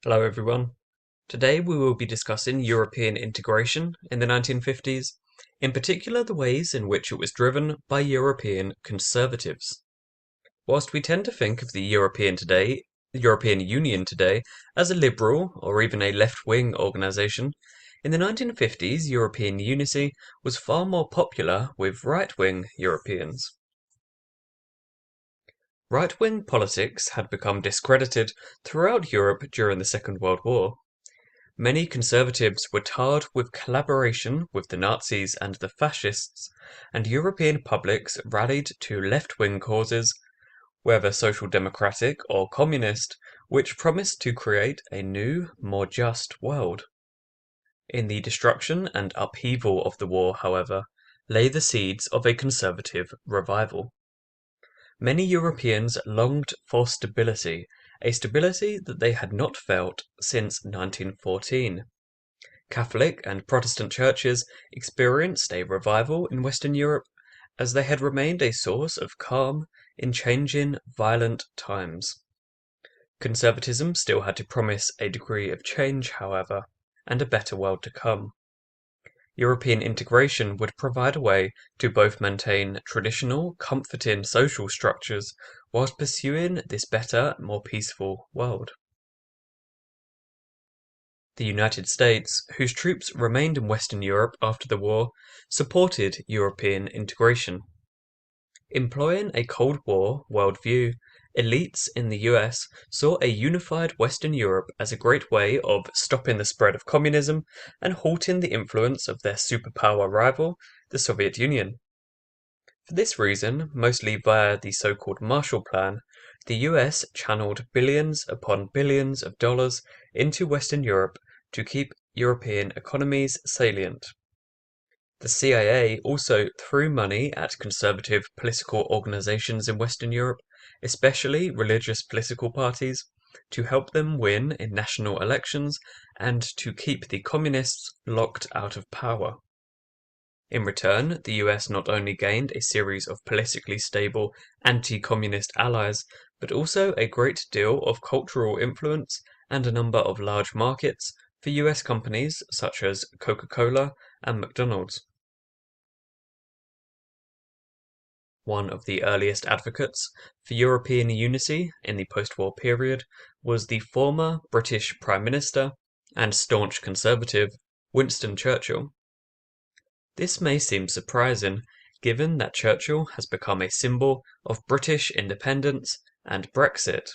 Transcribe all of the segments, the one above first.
Hello everyone. Today we will be discussing European integration in the 1950s, in particular the ways in which it was driven by European conservatives. Whilst we tend to think of the European Union today as a liberal or even a left-wing organization, in the 1950s European unity was far more popular with right-wing Europeans. Right-wing politics had become discredited throughout Europe during the Second World War. Many conservatives were tarred with collaboration with the Nazis and the fascists, and European publics rallied to left-wing causes, whether social democratic or communist, which promised to create a new, more just world. In the destruction and upheaval of the war, however, lay the seeds of a conservative revival. Many Europeans longed for stability, a stability that they had not felt since 1914. Catholic and Protestant churches experienced a revival in Western Europe, as they had remained a source of calm in changing, violent times. Conservatism still had to promise a degree of change, however, and a better world to come. European integration would provide a way to both maintain traditional, comforting social structures whilst pursuing this better, more peaceful world. The United States, whose troops remained in Western Europe after the war, supported European integration. Employing a Cold War worldview, elites in the US saw a unified Western Europe as a great way of stopping the spread of communism and halting the influence of their superpower rival, the Soviet Union. For this reason, mostly via the so-called Marshall Plan, the US channeled billions upon billions of dollars into Western Europe to keep European economies salient. The CIA also threw money at conservative political organizations in Western Europe, especially religious political parties, to help them win in national elections and to keep the communists locked out of power. In return, the US not only gained a series of politically stable anti-communist allies, but also a great deal of cultural influence and a number of large markets for US companies such as Coca-Cola and McDonald's. One of the earliest advocates for European unity in the post-war period was the former British Prime Minister and staunch conservative Winston Churchill. This may seem surprising, given that Churchill has become a symbol of British independence and Brexit.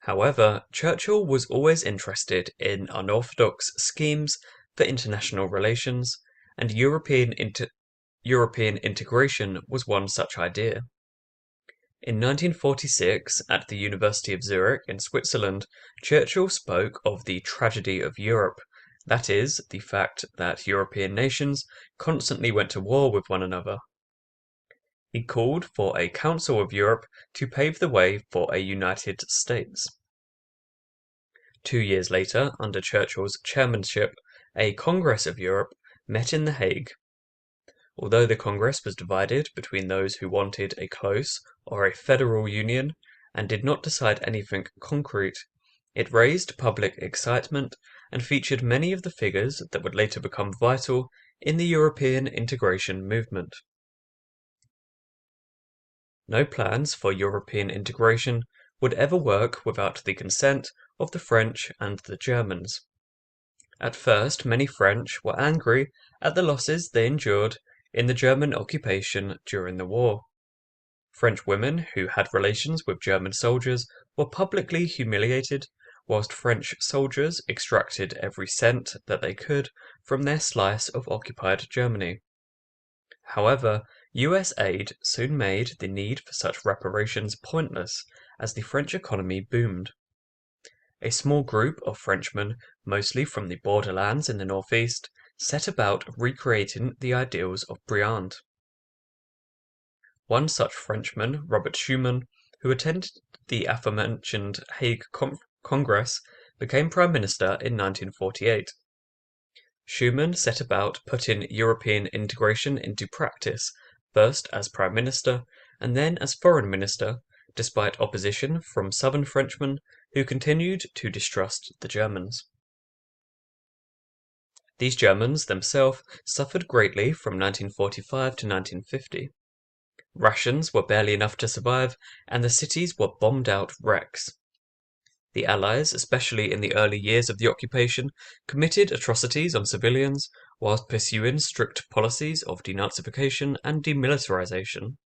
However, Churchill was always interested in unorthodox schemes for international relations, and European integration was one such idea. In 1946, at the University of Zurich in Switzerland, Churchill spoke of the tragedy of Europe, that is, the fact that European nations constantly went to war with one another. He called for a Council of Europe to pave the way for a United States. 2 years later, under Churchill's chairmanship, a Congress of Europe met in The Hague. Although the Congress was divided between those who wanted a close or a federal union and did not decide anything concrete, it raised public excitement and featured many of the figures that would later become vital in the European integration movement. No plans for European integration would ever work without the consent of the French and the Germans. At first, many French were angry at the losses they endured in the German occupation during the war. French women who had relations with German soldiers were publicly humiliated, whilst French soldiers extracted every cent that they could from their slice of occupied Germany. However, US aid soon made the need for such reparations pointless as the French economy boomed. A small group of Frenchmen, mostly from the borderlands in the northeast, set about recreating the ideals of Briand. One such Frenchman, Robert Schuman, who attended the aforementioned Hague Congress, became Prime Minister in 1948. Schuman set about putting European integration into practice, first as Prime Minister and then as Foreign Minister, despite opposition from southern Frenchmen who continued to distrust the Germans. These Germans themselves suffered greatly from 1945 to 1950. Rations were barely enough to survive, and the cities were bombed out wrecks. The Allies, especially in the early years of the occupation, committed atrocities on civilians, whilst pursuing strict policies of denazification and demilitarization.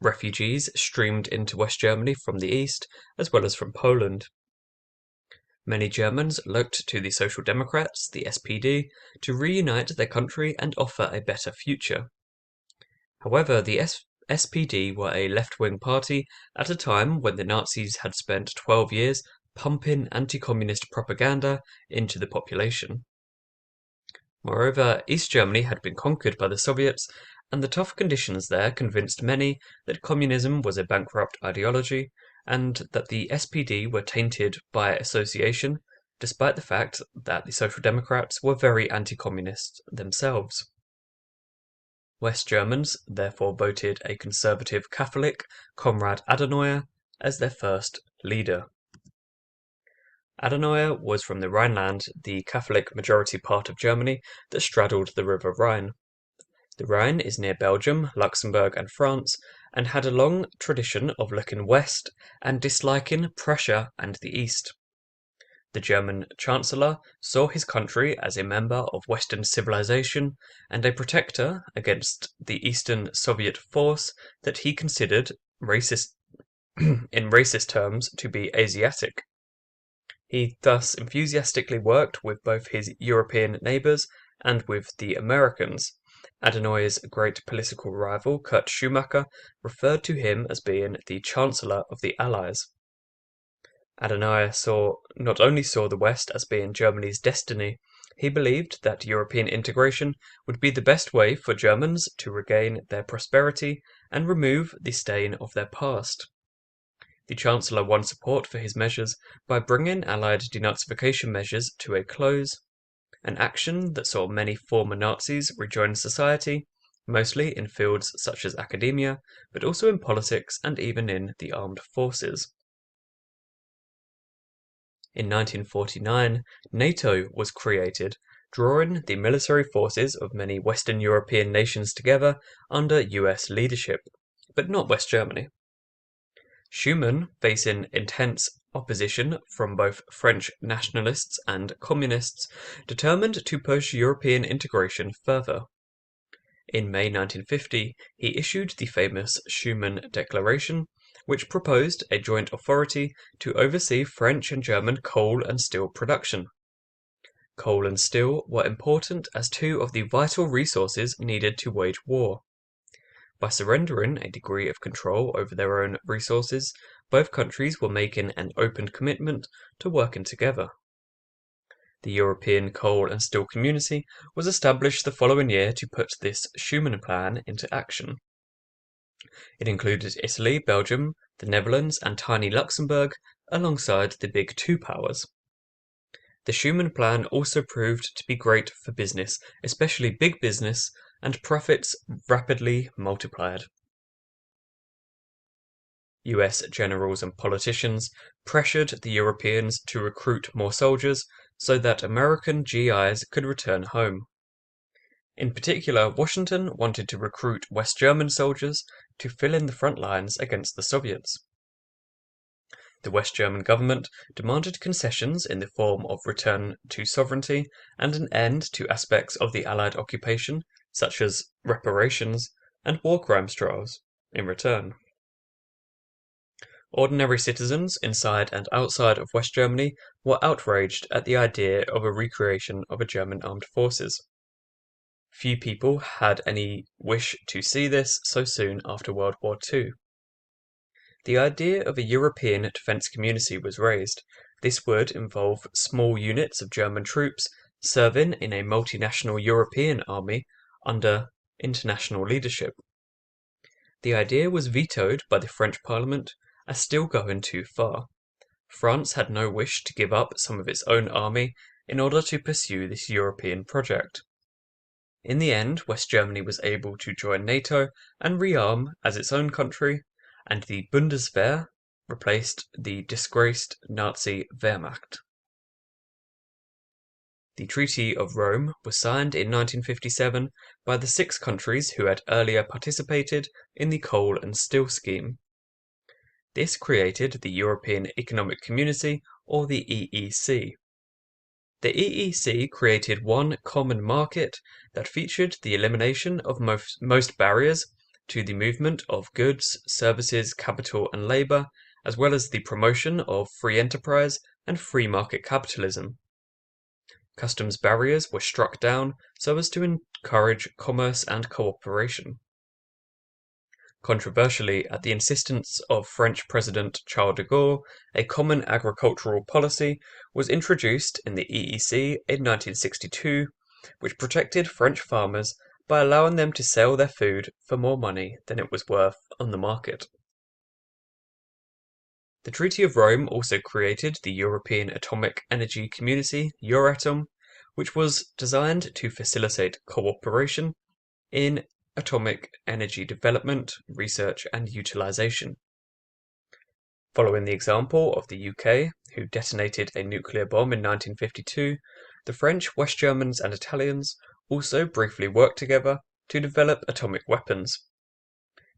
Refugees streamed into West Germany from the east, as well as from Poland. Many Germans looked to the Social Democrats, the SPD, to reunite their country and offer a better future. However, the SPD were a left-wing party at a time when the Nazis had spent 12 years pumping anti-communist propaganda into the population. Moreover, East Germany had been conquered by the Soviets, and the tough conditions there convinced many that communism was a bankrupt ideology, and that the SPD were tainted by association, despite the fact that the Social Democrats were very anti-communist themselves. West Germans therefore voted a conservative Catholic, Konrad Adenauer, as their first leader. Adenauer was from the Rhineland, the Catholic majority part of Germany that straddled the River Rhine. The Rhine is near Belgium, Luxembourg, and France, and had a long tradition of looking west and disliking Prussia and the East. The German Chancellor saw his country as a member of Western civilization and a protector against the Eastern Soviet force that he considered racist in racist terms to be Asiatic. He thus enthusiastically worked with both his European neighbors and with the Americans. Adenauer's great political rival, Kurt Schumacher, referred to him as being the Chancellor of the Allies. Adenauer not only saw the West as being Germany's destiny, he believed that European integration would be the best way for Germans to regain their prosperity and remove the stain of their past. The Chancellor won support for his measures by bringing Allied denazification measures to a close, an action that saw many former Nazis rejoin society, mostly in fields such as academia, but also in politics and even in the armed forces. In 1949, NATO was created, drawing the military forces of many Western European nations together under US leadership, but not West Germany. Schuman, facing intense opposition from both French nationalists and communists, determined to push European integration further. In May 1950, he issued the famous Schuman Declaration, which proposed a joint authority to oversee French and German coal and steel production. Coal and steel were important as two of the vital resources needed to wage war. By surrendering a degree of control over their own resources, both countries were making an open commitment to working together. The European Coal and Steel Community was established the following year to put this Schuman Plan into action. It included Italy, Belgium, the Netherlands, and tiny Luxembourg, alongside the big two powers. The Schuman Plan also proved to be great for business, especially big business, and profits rapidly multiplied. US generals and politicians pressured the Europeans to recruit more soldiers so that American GIs could return home. In particular, Washington wanted to recruit West German soldiers to fill in the front lines against the Soviets. The West German government demanded concessions in the form of return to sovereignty and an end to aspects of the Allied occupation, such as reparations and war crimes trials, in return. Ordinary citizens inside and outside of West Germany were outraged at the idea of a recreation of a German armed forces. Few people had any wish to see this so soon after World War II. The idea of a European defense community was raised. This would involve small units of German troops serving in a multinational European army under international leadership. The idea was vetoed by the French Parliament as still going too far. France had no wish to give up some of its own army in order to pursue this European project. In the end, West Germany was able to join NATO and rearm as its own country, and the Bundeswehr, replaced the disgraced Nazi Wehrmacht. The Treaty of Rome was signed in 1957 by the 6 countries who had earlier participated in the coal and steel scheme. This created the European Economic Community, or the EEC. The EEC created one common market that featured the elimination of most barriers to the movement of goods, services, capital, and labor, as well as the promotion of free enterprise and free market capitalism. Customs barriers were struck down so as to encourage commerce and cooperation. Controversially, at the insistence of French President Charles de Gaulle, a common agricultural policy was introduced in the EEC in 1962, which protected French farmers by allowing them to sell their food for more money than it was worth on the market. The Treaty of Rome also created the European Atomic Energy Community, Euratom, which was designed to facilitate cooperation in atomic energy development, research, and utilization. Following the example of the UK, who detonated a nuclear bomb in 1952, the French, West Germans, and Italians also briefly worked together to develop atomic weapons.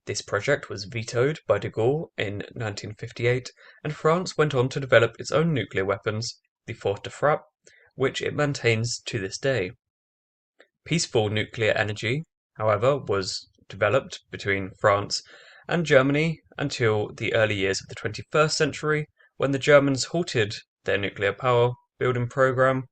This project was vetoed by de Gaulle in 1958, and France went on to develop its own nuclear weapons, the Force de Frappe, which it maintains to this day. Peaceful nuclear energy, however, was developed between France and Germany until the early years of the 21st century, when the Germans halted their nuclear power building program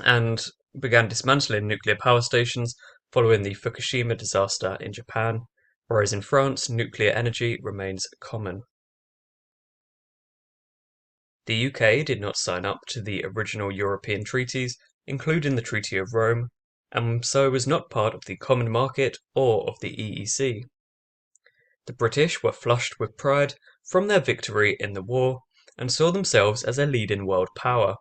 and began dismantling nuclear power stations following the Fukushima disaster in Japan, whereas in France, nuclear energy remains common. The UK did not sign up to the original European treaties, including the Treaty of Rome, and so was not part of the common market or of the EEC. The British were flushed with pride from their victory in the war and saw themselves as a leading world power.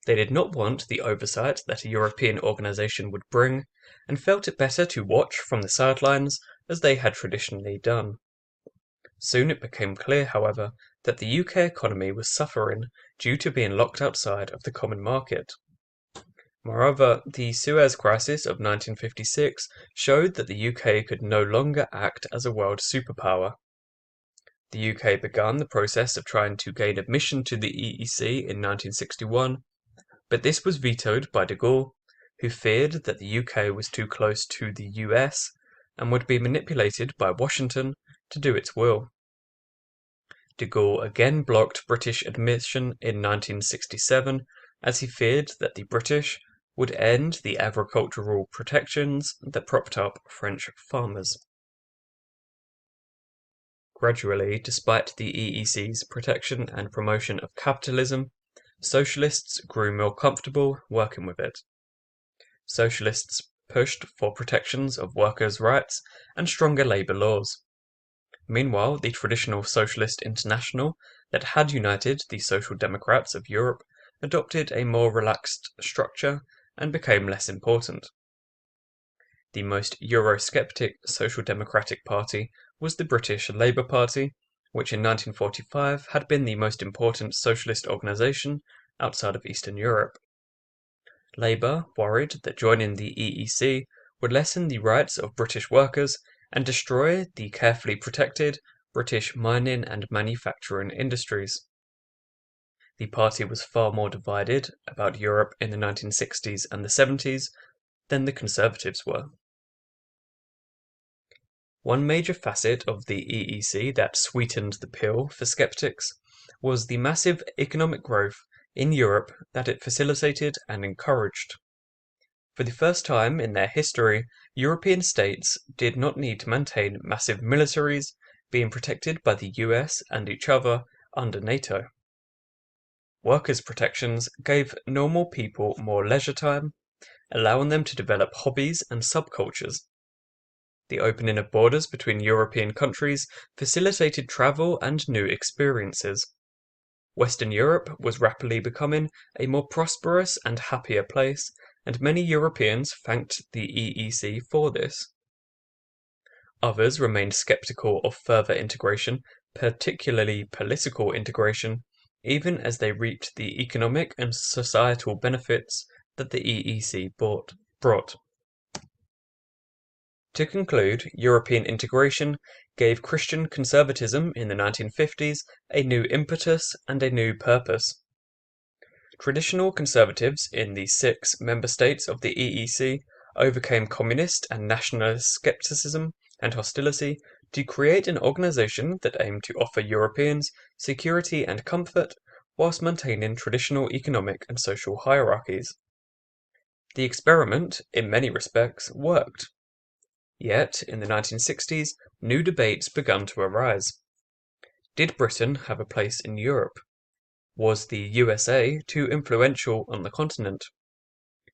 They did not want the oversight that a European organization would bring, and felt it better to watch from the sidelines as they had traditionally done. Soon it became clear, however, that the UK economy was suffering due to being locked outside of the common market. Moreover, the Suez Crisis of 1956 showed that the UK could no longer act as a world superpower. The UK began the process of trying to gain admission to the EEC in 1961, but this was vetoed by de Gaulle, who feared that the UK was too close to the US and would be manipulated by Washington to do its will. De Gaulle again blocked British admission in 1967, as he feared that the British would end the agricultural protections that propped up French farmers. Gradually, despite the EEC's protection and promotion of capitalism, socialists grew more comfortable working with it. Socialists pushed for protections of workers' rights and stronger labour laws. Meanwhile, the traditional Socialist International that had united the Social Democrats of Europe adopted a more relaxed structure and became less important. The most Eurosceptic Social Democratic Party was the British Labour Party, which in 1945 had been the most important socialist organisation outside of Eastern Europe. Labour worried that joining the EEC would lessen the rights of British workers and destroy the carefully protected British mining and manufacturing industries. The party was far more divided about Europe in the 1960s and the 70s than the Conservatives were. One major facet of the EEC that sweetened the pill for skeptics was the massive economic growth in Europe that it facilitated and encouraged. For the first time in their history, European states did not need to maintain massive militaries, being protected by the US and each other under NATO. Workers' protections gave normal people more leisure time, allowing them to develop hobbies and subcultures. The opening of borders between European countries facilitated travel and new experiences. Western Europe was rapidly becoming a more prosperous and happier place, and many Europeans thanked the EEC for this. Others remained skeptical of further integration particularly political integration, even as they reaped the economic and societal benefits that the EEC brought. To conclude, European integration gave Christian conservatism in the 1950s a new impetus and a new purpose. Traditional conservatives in the 6 member states of the EEC overcame communist and nationalist skepticism and hostility to create an organization that aimed to offer Europeans security and comfort whilst maintaining traditional economic and social hierarchies. The experiment, in many respects, worked. Yet, in the 1960s, new debates began to arise. Did Britain have a place in Europe? Was the USA too influential on the continent?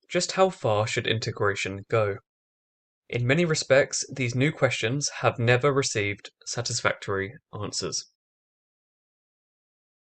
Just how far should integration go? In many respects, these new questions have never received satisfactory answers.